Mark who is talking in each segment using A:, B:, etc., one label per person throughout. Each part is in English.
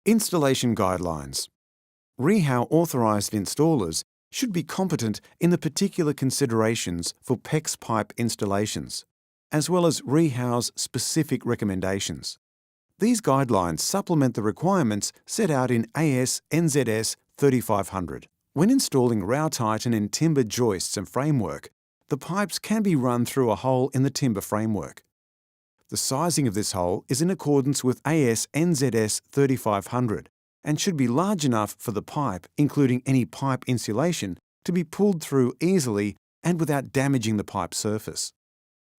A: Installation guidelines. Rehau authorised installers should be competent in the particular considerations for PEX pipe installations, as well as Rehau's specific recommendations. These guidelines supplement the requirements set out in AS NZS 3500. When installing Rautitan in timber joists and framework, the pipes can be run through a hole in the timber framework. The sizing of this hole is in accordance with AS NZS 3500 and should be large enough for the pipe, including any pipe insulation, to be pulled through easily and without damaging the pipe surface.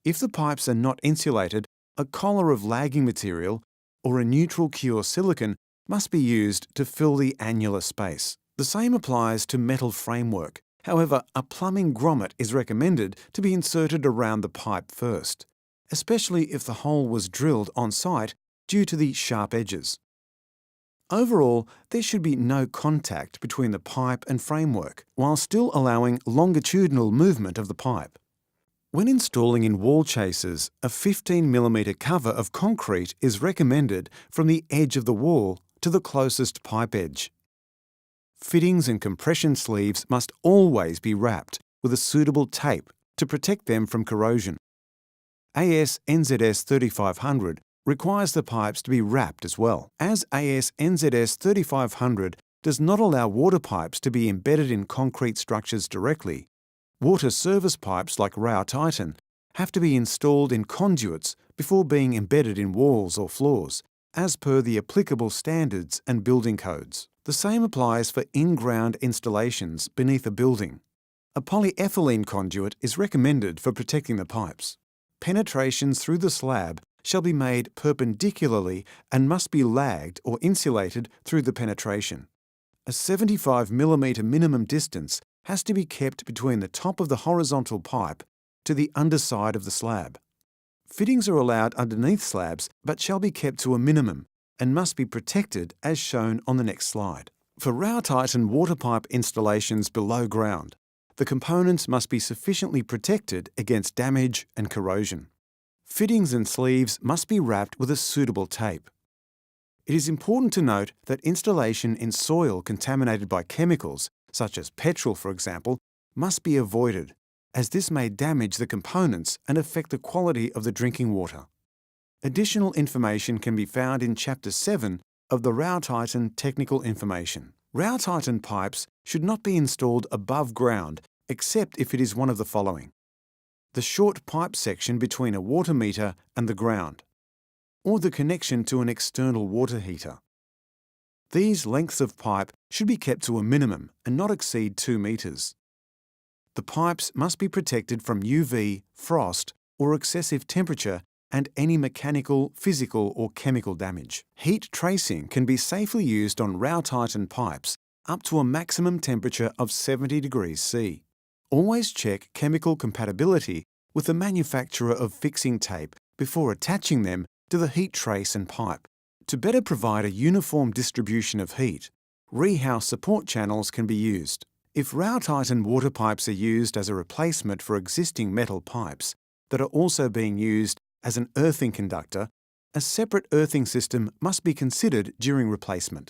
A: If the pipes are not insulated, a collar of lagging material or a neutral cure silicone must be used to fill the annular space. The same applies to metal framework. However, a plumbing grommet is recommended to be inserted around the pipe first, especially if the hole was drilled on site due to the sharp edges. Overall, there should be no contact between the pipe and framework, while still allowing longitudinal movement of the pipe. When installing in wall chases, a 15mm cover of concrete is recommended from the edge of the wall to the closest pipe edge. Fittings and compression sleeves must always be wrapped with a suitable tape to protect them from corrosion. AS NZS 3500 requires the pipes to be wrapped as well. As AS NZS 3500 does not allow water pipes to be embedded in concrete structures directly, water service pipes like Rautitan have to be installed in conduits before being embedded in walls or floors, as per the applicable standards and building codes. The same applies for in-ground installations beneath a building. A polyethylene conduit is recommended for protecting the pipes. Penetrations through the slab shall be made perpendicularly and must be lagged or insulated through the penetration. A 75mm minimum distance has to be kept between the top of the horizontal pipe to the underside of the slab. Fittings are allowed underneath slabs but shall be kept to a minimum and must be protected as shown on the next slide. For Rautitan water pipe installations below ground, the components must be sufficiently protected against damage and corrosion. Fittings and sleeves must be wrapped with a suitable tape. It is important to note that installation in soil contaminated by chemicals, such as petrol for example, must be avoided, as this may damage the components and affect the quality of the drinking water. Additional information can be found in Chapter 7 of the Rautitan Technical Information. Rautitan pipes should not be installed above ground except if it is one of the following: the short pipe section between a water meter and the ground, or the connection to an external water heater. These lengths of pipe should be kept to a minimum and not exceed 2 metres. The pipes must be protected from UV, frost, or excessive temperature and any mechanical, physical or chemical damage. Heat tracing can be safely used on Rautitan pipes up to a maximum temperature of 70 degrees C. Always check chemical compatibility with the manufacturer of fixing tape before attaching them to the heat trace and pipe. To better provide a uniform distribution of heat, Rehau support channels can be used. If Rautitan water pipes are used as a replacement for existing metal pipes that are also being used as an earthing conductor, a separate earthing system must be considered during replacement.